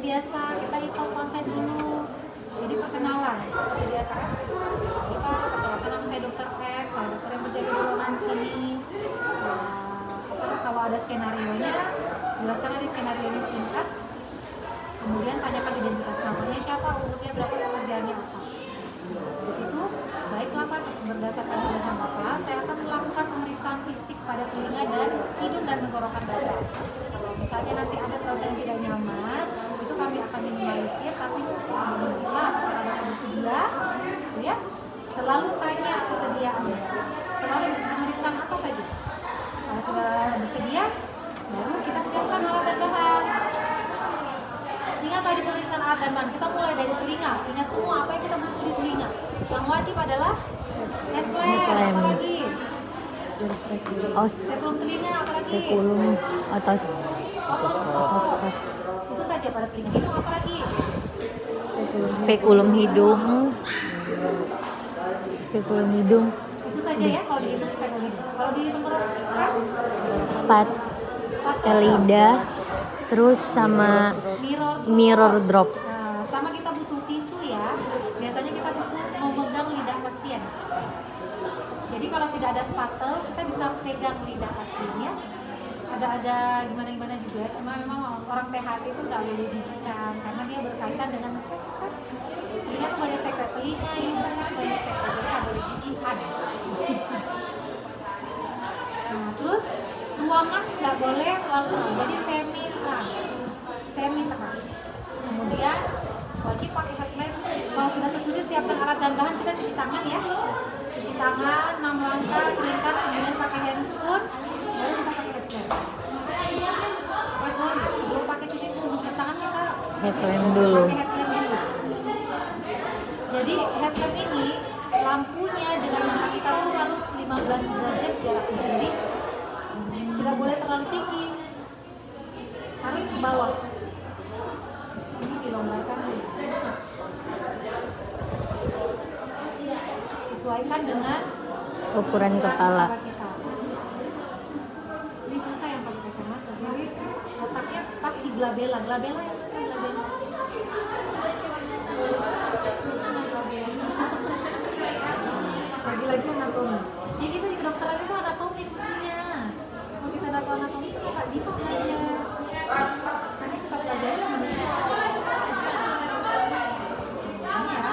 biasa kita ikut konsen dulu. Jadi perkenalan, seperti biasa kan? Kita perkenalkan, nama saya Dokter X, saya dokter yang berjaga di ruangan sini. Kalau ada skenario-nya, jelaskan aja skenario-nya singkat. Kemudian tanyakan identitas, namanya siapa, umurnya berapa, pekerjaannya apa. Di situ, baiklah Pak, berdasarkan tulisan Bapak, saya akan melakukan pemeriksaan fisik pada telinga dan hidung dan tenggorokan Bapak. Kalau misalnya nanti ada perasaan yang tidak nyaman, itu kami akan minimalisir, tapi alhamdulillah apakah Bapak bersedia, ya, selalu tanya kesediaannya, selalu pemeriksaan apa saja. Kalau sudah bersedia, baru kita siapkan alat dan bahan. Ingat tadi pemeriksaan alat dan bahan, kita mulai dari telinga. Ingat semua apa yang kita butuh di telinga. Yang wajib adalah headlamp, apa lagi? Spekulum telinga, apa lagi? Spekulum otoskop. Itu saja pada telinga. Hidung apa lagi? Spekulum hidung. Spekulum hidung. Itu saja ya kalau dihitung spekulum hidung. Kalau di tenggorokan? Spatel lidah. Terus sama mirror drop. Nah, sama kita butuh tisu ya. Biasanya kita butuh memegang lidah pasien. Jadi kalau tidak ada spatel, kita bisa pegang lidah pasiennya. Ada gimana juga. Cuma memang orang THT itu nggak boleh jijikan karena dia berkaitan dengan sekret. Telinga tuh banyak sekret, telinga ini banyak sekret, jadi nggak boleh jijikan. Nah, terus ruangan nggak boleh terlalu, jadi semi terang. Kemudian wajib pakai headlamp. Kalau sudah setuju siapkan alat dan bahan, kita cuci tangan ya. Cuci tangan 6 langkah, keringkan, kemudian pakai handscoon, baru kita pakai headlamp. Sorry, sebelum pakai cuci tangan kita Headlamp dulu. pakai headlamp dulu. Jadi headlamp ini lampunya dengan mata kita tuh harus 15 derajat jaraknya. Jadi tidak boleh terlalu tinggi, harus ke bawah. Ini dilonggarkan dulu. Sesuaikan dengan Ukuran kepala. kita. Ini susah yang pakai kacamata. Jadi letaknya pas di glabella. Glabella yang mana? Glabella. Lagi-lagi anatomi. Ya kita di kedokteran itu anatomi kuncinya. Kalau kita dapat anatomi itu nggak bisa belajar. Karena kita pelajari manusia. Ini ya.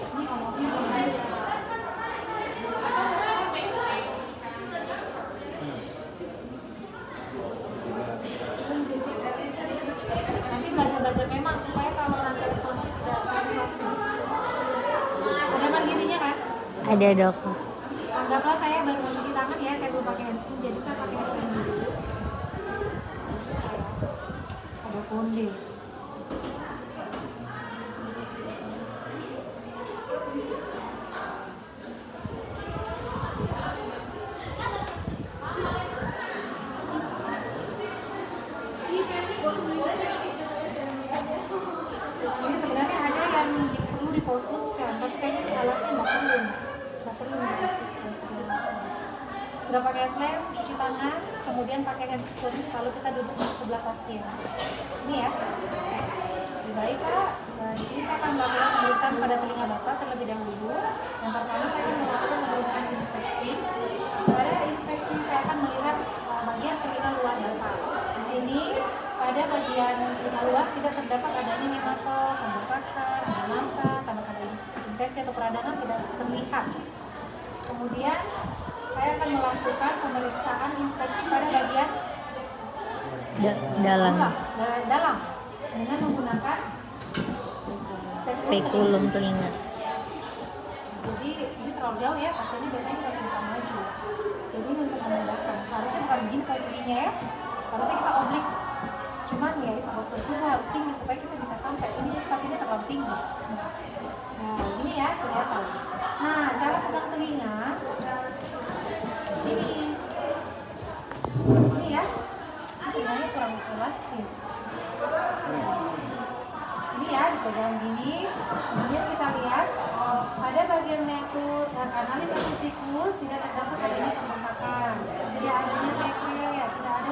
Ini omongnya. Nanti belajar memang supaya kalau nanti responsif tidak ada mandirinya kan? Ada dok. Anggaplah saya baru cuci tangan ya, saya belum pakai handscoon, jadi saya pakai headlamp dulu. Ada konde. Ini sebenarnya ada yang perlu difokuskan, tapi kayaknya di alatnya nggak perlu difokuskan. Udah pakai headlamp, cuci tangan, kemudian pakai handscoon kalau kita duduk di sebelah pasien. Ini ya. Lebih baik Pak. Nah, di sini saya akan melakukan pemeriksaan pada telinga Bapak terlebih dahulu. Yang pertama saya akan melakukan pemeriksaan inspeksi. Pada inspeksi saya akan melihat bagian telinga luar Bapak. Di sini pada bagian telinga luar tidak terdapat adanya hematom, pembekakan, ada massa, sama ada infeksi atau peradangan tidak terlihat. Kemudian saya akan melakukan pemeriksaan inspeksi pada bagian Dalam. dalam dengan menggunakan Spekulum telinga. Jadi ini terlalu jauh ya, pasiennya biasanya kita sedikit maju. Jadi ini untuk memudahkan. Harusnya bukan begini posisinya ya, harusnya kita oblik. Cuman ya itu postur tubuh harus tinggi supaya kita bisa sampai. Ini pasiennya terlalu tinggi. Nah ini ya kelihatan. Nah cara pegang telinga ini ya, telinganya kurang elastis. Ini ya dipegang gini, kemudian kita lihat pada bagian meatur dan analis atau siklus tidak terdapat adanya pembengkakan, tidak adanya sekret, tidak ada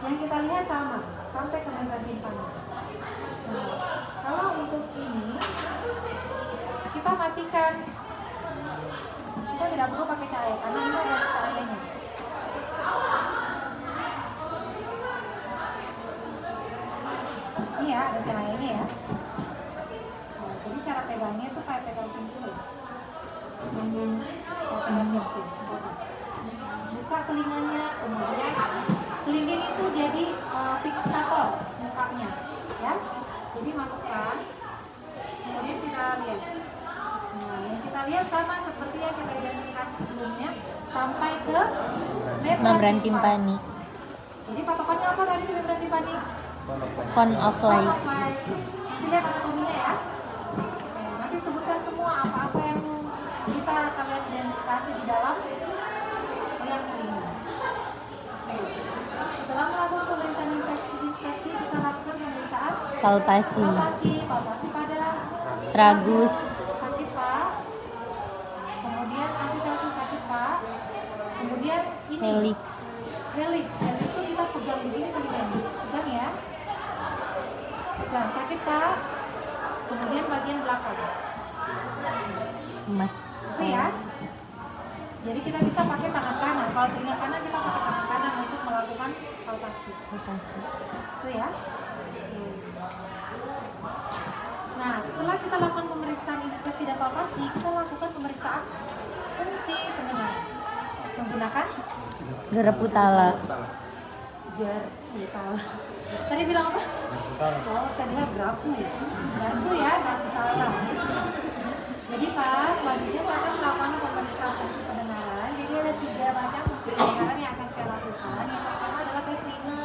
Yang kita lihat sama sampai ke membrana timpani. Nah, kalau untuk ini kita matikan. Kita tidak perlu pakai cahaya karena ini ada cahayanya. Ini ya, ada cahayanya ya. Nah, jadi cara pegangnya tuh kayak pegang pensil. Kayak pegang pensil. Buka telinganya, kemudian kelingking itu jadi fiksator mukanya, ya. Jadi masukkan, kemudian kita lihat. Nah, yang kita lihat sama seperti yang kita identifikasi sebelumnya sampai ke Membran timpani. Jadi patokannya apa tadi di membran timpani? Cone of light. Nanti lihat anatominya ya. Oke, nanti sebutkan semua apa-apa yang bisa kalian identifikasi di dalam liang telinga. Oke. Setelah melakukan pemeriksaan inspeksi kita lakukan pemeriksaan Palpasi. palpasi pada Tragus. sakit pak. Kemudian antitatus sakit pak. Kemudian ini Helix. Helix itu kita pegang begini telinganya, pegang ya. Pegang sakit pak. Kemudian bagian belakang. Mas. Itu ya. Jadi kita bisa pakai tangan kanan. Kalau telinga kanan kita pakai tangan kanan untuk melakukan palpasi. Palpasi. Itu ya. Nah, setelah kita lakukan pemeriksaan inspeksi dan palpasi, kita lakukan pemeriksaan fungsi pendengaran menggunakan Gerep utala. Garputala. Tadi bilang apa? Oh, saya dengar grapu. Garpu ya, garputala. Jadi pas selanjutnya saya akan melakukan pemeriksaan fungsi pendengaran. Jadi ada 3 macam fungsi pendengaran yang akan saya lakukan. Yang pertama adalah tes Lina.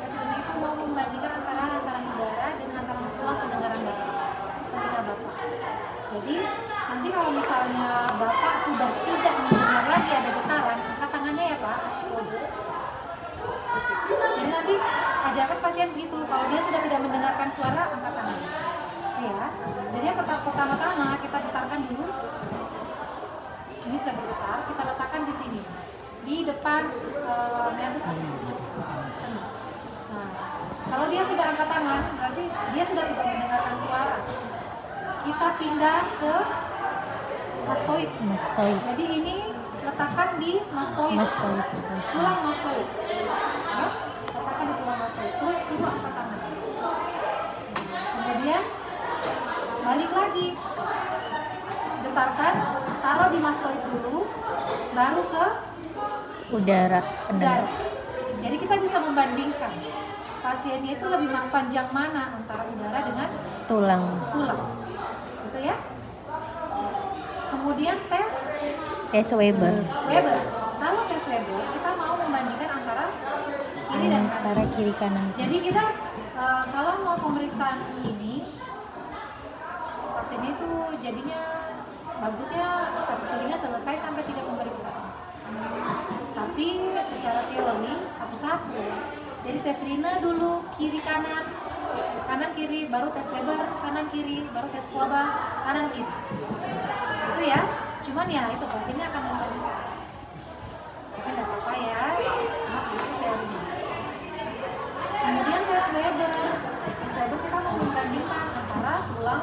Tes Lina itu mau membandingkan antara udara dengan antara tulang pendengaran bapak, telinga bapak. Jadi nanti kalau misalnya bapak sudah tidak mendengar lagi ada getaran, angkat tangannya ya pak, kasih kode. Jadi nanti ajarkan pasien begitu, kalau dia sudah tidak mendengarkan suara, angkat tangan. Ya. Jadi yang pertama-tama kita getarkan dulu. Ini sudah bergetar, kita letakkan di sini, di depan meatus. Nah, kalau dia sudah angkat tangan, berarti dia sudah tidak mendengarkan suara. Kita pindah ke mastoid. Mastoid. Jadi ini letakkan di mastoid. Mastoid. Tulang mastoid. Ya, letakkan di tulang mastoid. Terus suruh angkat tangan. Kemudian balik lagi, getarkan, taruh di mastoid dulu, baru ke Udara. udara. Jadi kita bisa membandingkan pasiennya itu lebih panjang mana antara udara dengan Tulang. tulang, gitu ya. Kemudian tes Weber. Weber. Kalau tes Weber kita mau membandingkan antara kiri dan kanan. Antara kiri kanan. Jadi kita kalau mau pemeriksaan ini pasiennya itu jadinya bagusnya satu telinga selesai sampai tidak pemeriksaan. Tapi secara teori satu-satu. Jadi tes Rina dulu kiri kanan, kanan kiri, baru tes Weber kanan kiri, baru tes Kuaba kanan kiri. Itu ya. Cuman ya itu pasiennya akan membandingkan. Tapi nggak apa-apa ya. Nah, itu teorinya. Kemudian tes Weber. Tes Weber kita mau membandingkan antara tulang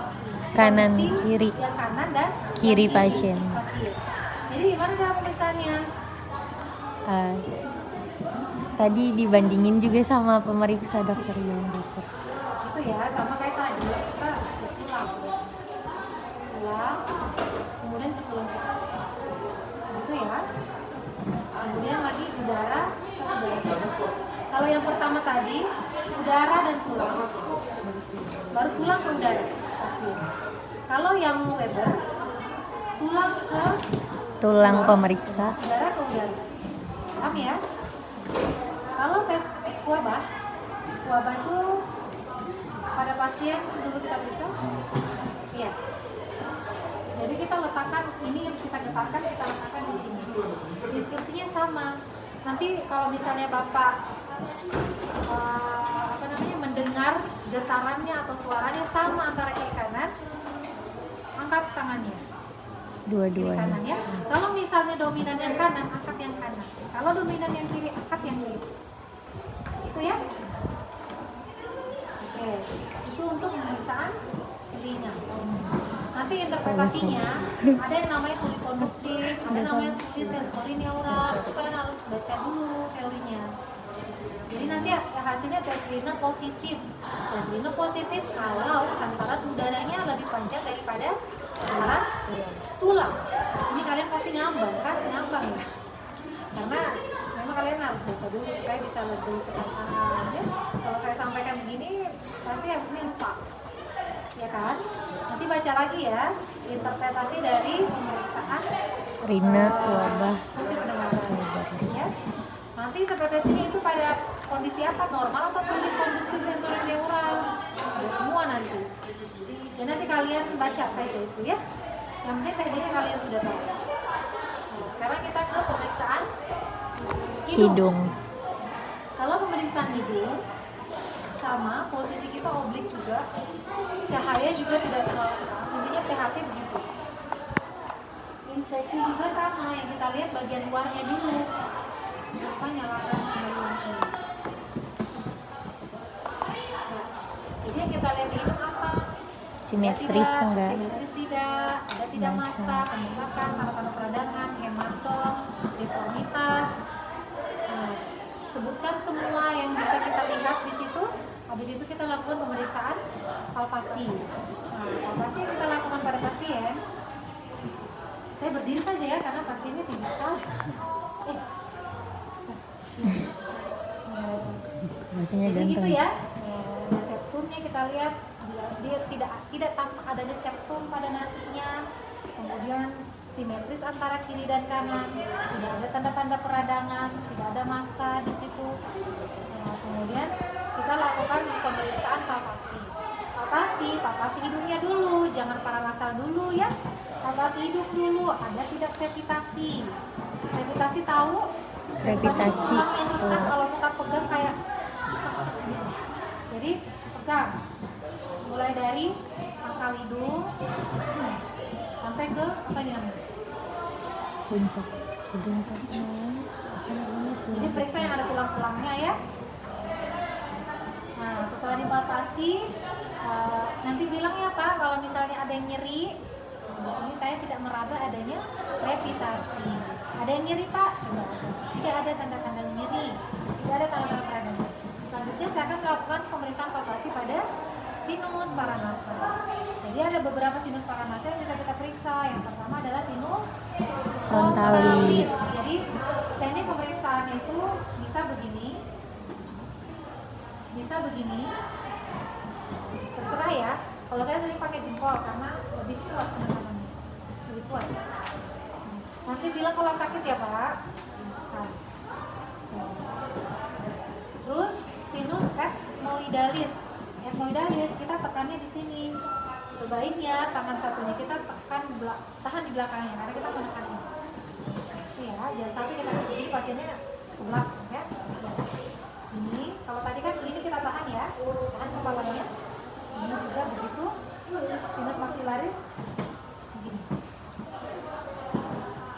Kanan, posisi kiri. yang kanan dan Kiri yang pasien. Jadi gimana cara pemeriksaannya? Tadi dibandingin juga sama pemeriksa dokter yang dokter. Itu ya, sama kayak tadi kita tulang, kemudian ke tulang kita. Gitu ya. Kemudian lagi udara ke udara. Kalau yang pertama tadi udara dan tulang, baru tulang ke udara pasien. Kalau yang Weber, tulang ke Tulang pemeriksa. udara ke udara. Paham ya? Kalau tes Kuaba itu pada pasien dulu kita periksa. Iya. Jadi kita letakkan ini yang kita getarkan, kita letakkan di sini. Instruksinya sama. Nanti kalau misalnya bapak mendengar getarannya atau suaranya sama antara kiri kanan, angkat tangannya. Kiri Dua-duanya. kanan ya. Kalau misalnya dominan yang kanan, angkat yang kanan. Kalau dominan yang kiri, angkat yang kiri. Itu ya. Oke, itu untuk pemeriksaan telinga. Nanti interpretasinya ada yang namanya tuli konduktif, ada yang namanya tuli sensori neural. Itu kalian harus baca dulu teorinya. Jadi nanti hasilnya tes lina positif. Tes lina positif kalau hantaran udaranya lebih panjang daripada hantaran tulang. Ini kalian pasti ngambang kan? Ngambang ya. Karena memang kalian harus baca dulu supaya bisa lebih cepat paham ya. Kalau saya sampaikan begini pasti habis ini lupa. Ya kan? Nanti baca lagi ya interpretasi dari pemeriksaan Rina, wabah, fungsi pendengaran. Ya. Nanti interpretasinya itu pada kondisi apa? Normal atau tuli konduksi sensori neural? Ada semua nanti. Dan nanti kalian baca saja itu ya. Yang penting tekniknya kalian sudah tahu. Nah, sekarang kita ke pemeriksaan hidung. Kalau pemeriksaan hidung sama posisi kita oblik juga, cahaya juga tidak terlalu terang. Intinya PHT begitu. Inspeksi juga sama, yang kita lihat bagian luarnya dulu. Apa nyalakan kembali. Jadi yang kita lihat di hidung apa? Simetris enggak? Simetris tidak, ada tidak massa, pembengkakan, tanda-tanda peradangan, hematom, deformitas. Nah, sebutkan semua yang bisa kita lihat di situ. Habis itu kita lakukan pemeriksaan palpasi. Nah, palpasi yang kita lakukan pada pasien. Saya berdiri saja ya karena pasiennya tinggi sekali. Maksudnya Jadi gitu ganteng. ya. Nah, septumnya kita lihat dia tidak tampak adanya septum pada nasinya. Kemudian simetris antara kiri dan kanan, tidak ada tanda-tanda peradangan, tidak ada massa di situ. Nah, kemudian kita lakukan pemeriksaan palpasi. Palpasi hidungnya dulu, jangan paranasal dulu ya. Palpasi hidung dulu, ada tidak krepitasi. Krepitasi tahu? Krepitasi. Tulang yang retak kalau kita pegang kayak gitu. Jadi pegang mulai dari pangkal hidung sampai ke apa ini namanya? Puncak hidung tadi. Jadi periksa yang ada tulang-tulangnya ya. Nah, setelah dipalpasi, nanti bilang ya Pak, kalau misalnya ada yang nyeri, di sini saya tidak meraba adanya krepitasi. Ada yang nyeri Pak? Tidak ada tanda-tanda nyeri, tidak ada tanda-tanda peradangan. Selanjutnya saya akan melakukan pemeriksaan palpasi pada sinus paranasal. Jadi ada beberapa sinus paranasal yang bisa kita periksa. Yang pertama adalah sinus frontalis. Jadi teknik pemeriksaan itu bisa begini, terserah ya. Kalau saya sering pakai jempol karena lebih kuat penekanan, lebih kuat. Nanti bilang kalau sakit ya Pak. Nah. Terus sinus ethmoidalis. Ethmoidalis kita tekannya di sini. Sebaiknya tangan satunya kita tahan di belakangnya karena kita menekan ini. Ya, jangan sampai kita ke sini pasiennya ke belakang ya. Ini kalau tadi kan ini kita tahan ya, tahan kepalanya. Ini juga begitu. Sinus maxillaris begini.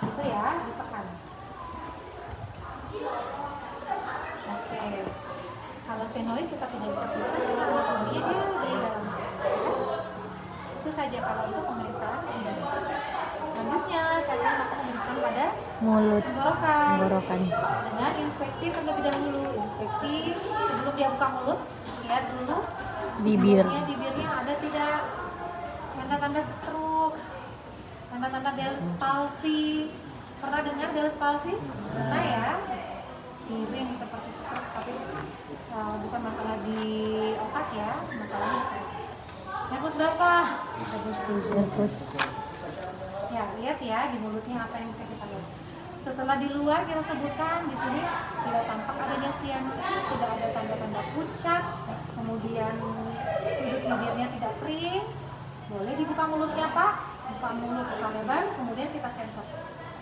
Itu ya, ditekan. Oke. Kalau sphenoid kita tidak bisa periksa karena anatominya dia di dalam sini. Itu saja kalau itu pemeriksaan ini. Selanjutnya saya akan melakukan pemeriksaan pada Mulut, tenggorokan dengan inspeksi terlebih dahulu. Inspeksi sebelum dia buka mulut, lihat dulu bibirnya ada tidak tanda-tanda stroke, tanda-tanda Bell's palsy. Pernah dengar Bell's palsy? Pernah ya? Piring seperti stroke, tapi bukan masalah di otak ya, masalahnya di sana. Nervus berapa? nervus. Ya, lihat ya di mulutnya apa yang bisa kita lihat. Setelah di luar kita sebutkan di sini tidak tampak adanya sianosis, tidak ada tanda-tanda pucat, kemudian sudut bibirnya tidak kering. Boleh dibuka mulutnya Pak, buka mulut buka lebar, kemudian kita sensor.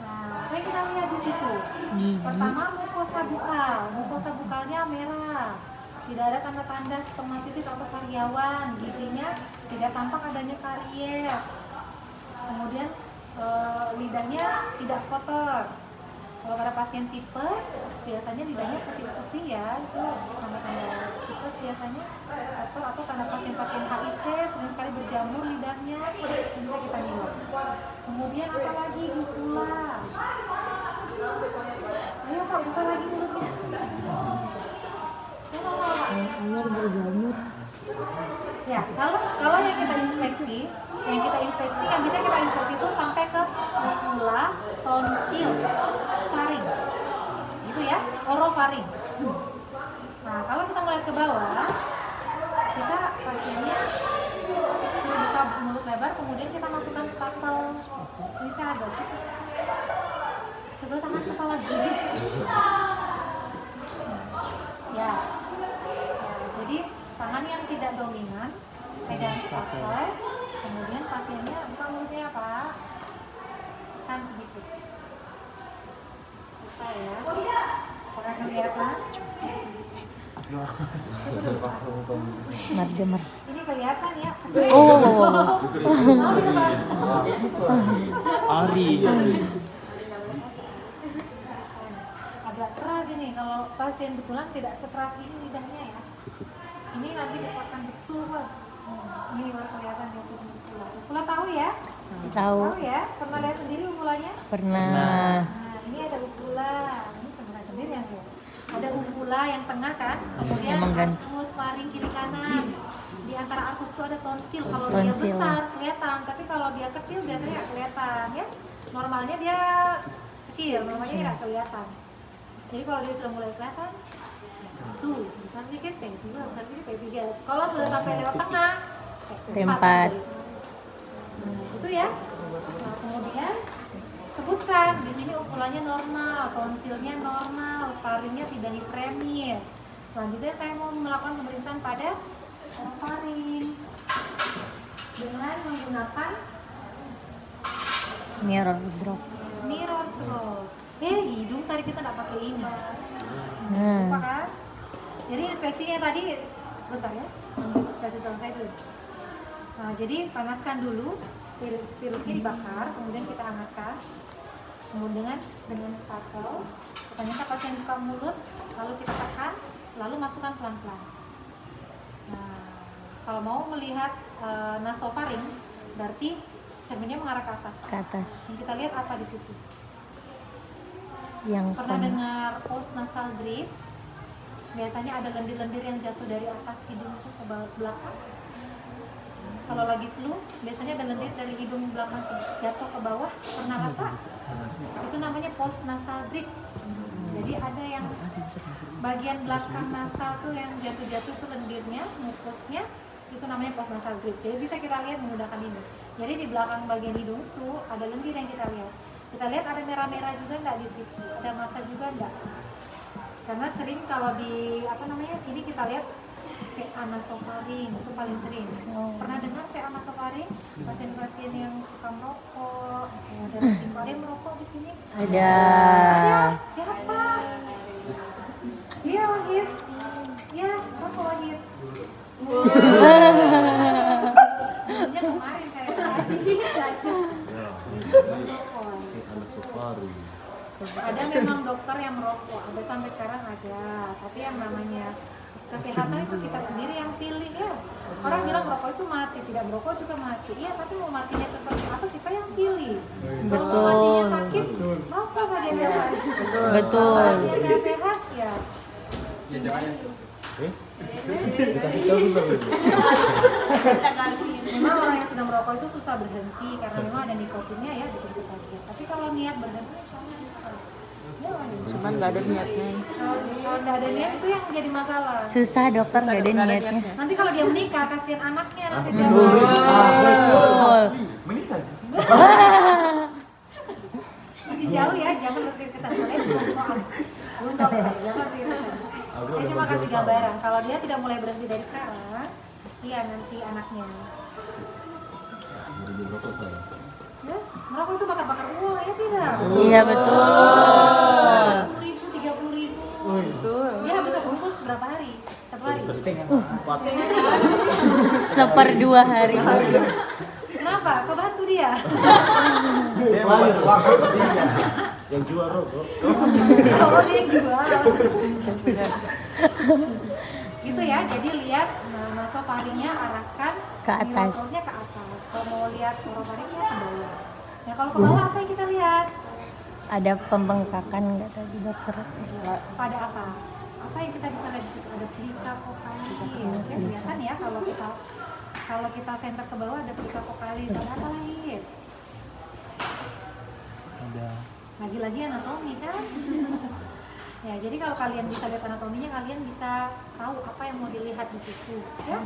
Nah, apa yang kita lihat di situ? Gigi. Pertama mukosa bukalnya merah. Tidak ada tanda-tanda stomatitis atau sariawan, giginya tidak tampak adanya karies. Kemudian lidahnya tidak kotor. Kalau pada pasien tipes, biasanya lidahnya putih-putih ya, itu tanda-tanda tipes biasanya. Atau karena pasien-pasien HIV sering sekali berjamur lidahnya, bisa kita nilai. Kemudian apa lagi? Uvula. Ayo Pak, buka lagi mulutnya. Air berjamur. Ya, kalau yang kita inspeksi, yang bisa kita inspeksi itu sampai ke uvula, tonsil, faring, gitu ya, orofaring. Nah, kalau kita mulai ke bawah, kita pasiennya sudah buka mulut lebar, kemudian kita masukkan spatel. Ini saya agak susah. Coba tangan kepala dulu. Ya, jadi tangan yang tidak dominan pegang spatel, kemudian pasiennya buka mulutnya Pak, kan sedikit. Susah ya. Apakah kelihatan? Mardemer. Ini kelihatan ya. Oh. Ari. Agak keras ini kalau pasien betulan tidak sekeras ini lidahnya ya. Ini nanti dipotong betul Pak. Ini baru kelihatan dia punya uvula. Uvula tahu ya? Tahu. Tahu ya? Pernah lihat sendiri uvulanya? Pernah. Nah, ini ada uvula. Ini sebenarnya sendiri yang lihat. Ada uvula yang tengah kan, kemudian arkus, faring kiri kanan. Di antara arkus itu ada tonsil. Kalau dia Tonsil. besar kelihatan, tapi kalau dia kecil biasanya nggak kelihatan ya. Normalnya dia kecil, normalnya tidak kelihatan. Jadi kalau dia sudah mulai kelihatan, satu besar sedikit, P2 besar sedikit, P3. Kalau sudah sampai lewat tengah, P4. Nah, itu ya. Nah, kemudian sebutkan di sini uvulanya normal, tonsilnya normal, faringnya tidak hiperemis. Selanjutnya saya mau melakukan pemeriksaan pada faring dengan menggunakan Mirror drop. mirror drop. Hidung tadi kita nggak pakai ini. Nah. Lupa kan? Jadi inspeksinya tadi sebentar ya, kasih selesai dulu. Nah, jadi panaskan dulu, spirusnya dibakar, kemudian kita hangatkan. Kemudian dengan spatel, ternyata pasien buka mulut, lalu kita tekan, lalu masukkan pelan-pelan. Nah, kalau mau melihat nasofaring, berarti segmennya mengarah ke atas. Ke atas. Yang kita lihat apa di situ? Yang Pernah dengar post nasal drips? Biasanya ada lendir-lendir yang jatuh dari atas hidung itu ke belakang. Kalau lagi flu, biasanya ada lendir dari hidung belakang jatuh ke bawah. Pernah rasa? Itu namanya post nasal drips. Jadi ada yang bagian belakang nasal tuh yang jatuh-jatuh itu lendirnya, mukusnya, itu namanya post nasal drips. Jadi bisa kita lihat menggunakan ini. Jadi di belakang bagian hidung itu ada lendir yang kita lihat. Kita lihat ada merah-merah juga enggak di situ? Ada massa juga enggak? Karena sering kalau di sini kita lihat CA nasofaring itu paling sering. Pernah dengar CA nasofaring? Pasien-pasien yang suka merokok, ada ada yang merokok di sini? ada. Siapa? Iya Wahid. Ya, merokok Wahid. Dia kemarin kayak tadi. Ada memang dokter yang merokok, ada sampai sekarang ada. Tapi yang namanya kesehatan itu kita sendiri yang pilih ya. Orang bilang merokok itu mati, tidak merokok juga mati. Iya, tapi mau matinya seperti apa kita yang pilih. Kalau mau matinya sakit, merokok saja yang hari. Betul. Kalau matinya sehat ya. Ya jangan. Dikasih tahu belum itu? Memang orang yang sedang merokok itu susah berhenti karena memang ada nikotinnya ya bikin kita kaget. Tapi kalau niat berhenti, insya Allah bisa. Cuman nggak ada niatnya. Kalau nggak ada niat itu yang jadi masalah. Susah dokter nggak ada niatnya. Nanti kalau dia menikah, kasihan anaknya nanti dia Betul. Menikah. masih jauh ya, jangan berpikir ke sana. Kalian cuma koas. Belum dokter, jangan berpikir ke sana. Saya cuma kasih gambaran. Kalau dia tidak mulai berhenti dari sekarang, kasihan nanti anaknya. Ya, merokok itu bakar-bakar uang ya tidak? Iya betul. 20.000, 30.000. Dia habis bungkus berapa hari? Satu hari. Seperdua hari. Kenapa? Kebantu dia. Saya mau bantu waktu. Yang jual rokok. Oh, dia yang jual. Gitu ya, jadi lihat nasofaringnya arahkan Ke atas. perutnya ke atas. Kalau mau lihat orofaringnya ke bawah. Nah kalau ke bawah apa yang kita lihat? Ada pembengkakan nggak tadi dokter? Pada apa? Apa yang kita bisa lihat di situ? Ada plika vokalis. Ya, kelihatan ya kalau kita center ke bawah ada plika vokalis. Ada apa lagi? Ada. Lagi-lagi anatomi kan? Ya, jadi kalau kalian bisa lihat anatominya, kalian bisa tahu apa yang mau dilihat di situ. Ya?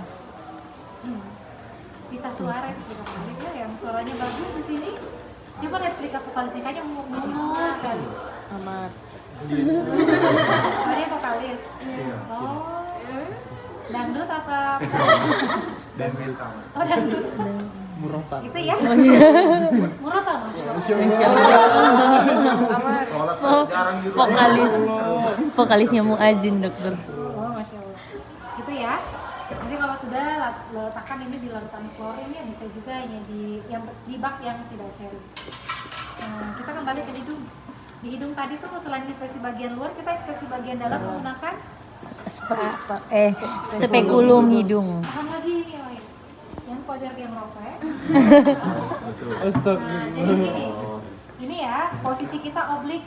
Pita suara itu plika vokalis ya, yang suaranya bagus di sini. Coba lihat plika vokalisnya, kayaknya mulus sekali. Amat. Oh, dia vokalis. Oh. Dangdut apa? Dan mental. Oh, dangdut. Murotal. Itu ya? Murotal, Masya Allah. Jarang di rumah. Vokalisnya muazin dokter. Oh, Masya Allah. Itu ya. Nanti kalau sudah letakkan ini di larutan klorin ya, bisa juga ini di bak yang tidak steril. Nah, kita kembali ke hidung. Di hidung tadi tuh selain inspeksi bagian luar, kita inspeksi bagian dalam menggunakan Spekulum hidung. paham lagi nih, oh, yang wajar dia merokok ya. Astaga. Nah, jadi gini, ini ya posisi kita oblik.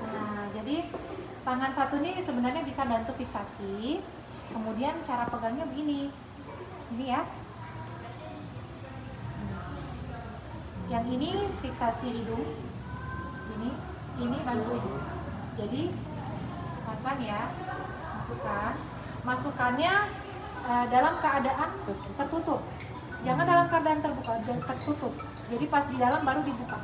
Nah, jadi tangan satu ini sebenarnya bisa bantu fiksasi. Kemudian cara pegangnya begini, ini ya. Yang ini fiksasi hidung, ini bantu hidung. Jadi pelan ya, masukannya dalam keadaan tertutup. Jangan dalam keadaan terbuka, dan tertutup. Jadi pas di dalam baru dibuka.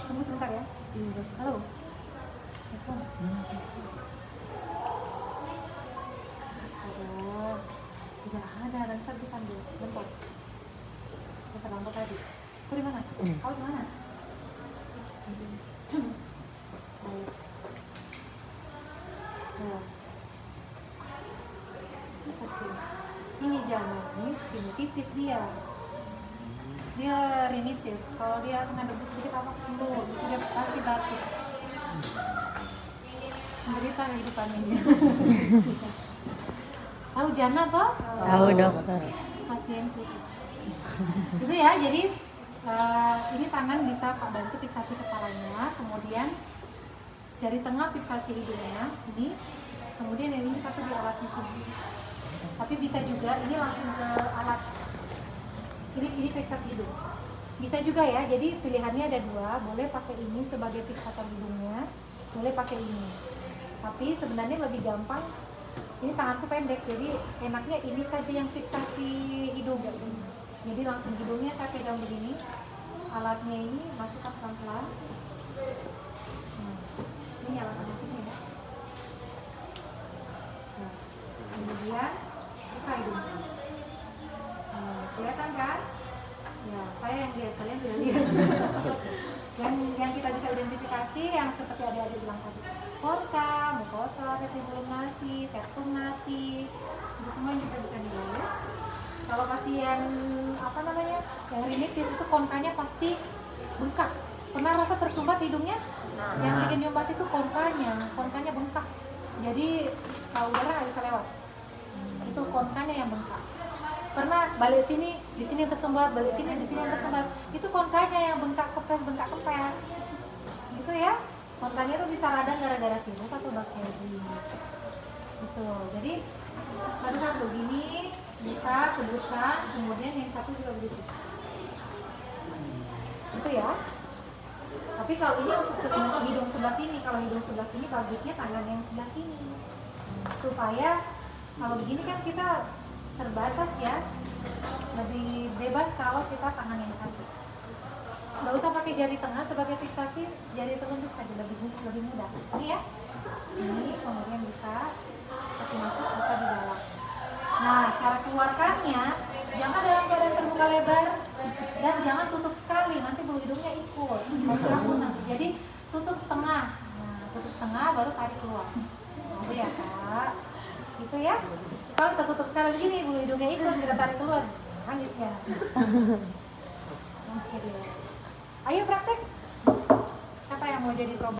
Tunggu sebentar ya. Halo. Astaga, tidak ada ransel dipanggil. Bentar. Saya terlambat tadi. Kau di mana? Kau di mana? Baik. Nah. Apa sih? Ini jangan, ini sinusitis dia. Dia rinitis. Kalau dia kena debu sedikit apa flu, dia pasti batuk. Menderita kehidupan ini. Tahu Jana toh? Tahu dokter. Pasien itu. Itu ya, jadi ini tangan bisa Pak bantu fiksasi kepalanya, kemudian jari tengah fiksasi hidungnya, ini, kemudian yang ini satu di alatnya sini. Tapi bisa juga ini langsung ke alat. Ini fiksasi hidung. Bisa juga ya, jadi pilihannya ada dua, boleh pakai ini sebagai fiksator hidungnya, boleh pakai ini. Tapi sebenarnya lebih gampang, ini tanganku pendek, jadi enaknya ini saja yang fiksasi hidung. Jadi langsung hidungnya saya pegang begini, alatnya ini masukkan pelan-pelan. Ini alat alatnya ya. Nah, kemudian buka hidungnya. Kelihatan kan? Ya, saya yang lihat, kalian tidak lihat. yang kita bisa identifikasi yang seperti adik-adik bilang tadi, porta, mukosa, vestibulum nasi, septum nasi, itu semua yang kita bisa nilai. Kalau pasien yang rinitis itu konkanya pasti bengkak. Pernah rasa tersumbat hidungnya? Yang bikin nyumbat itu konkanya bengkak. Jadi kalau udara nggak bisa lewat. Itu konkanya yang bengkak. Pernah balik sini, di sini tersumbat, balik sini, di sini tersumbat. Itu konkanya yang bengkak kempes. Gitu ya. Konkanya itu bisa radang gara-gara virus atau bakteri. Gitu. Jadi satu-satu gini kita sebutkan, kemudian yang satu juga begitu. Gitu ya. Tapi kalau ini untuk hidung sebelah sini, kalau hidung sebelah sini bagusnya tangan yang sebelah sini. Supaya kalau begini kan kita terbatas ya, lebih bebas kalau kita tangan yang satu. Nggak usah pakai jari tengah sebagai fiksasi, jari telunjuk saja lebih mudah. Ini ya, ini kemudian bisa kasih masuk, buka di dalam. Nah, cara keluarkannya jangan dalam keadaan terbuka lebar dan jangan tutup sekali, nanti bulu hidungnya ikut. Nanti. Jadi tutup setengah. Nah, tutup setengah baru tarik keluar. Gitu ya Kak. Gitu ya. Kalau kita tutup sekali begini, bulu hidungnya ikut, kita tarik keluar, nangis ya. Ayo praktek. Siapa yang mau jadi pro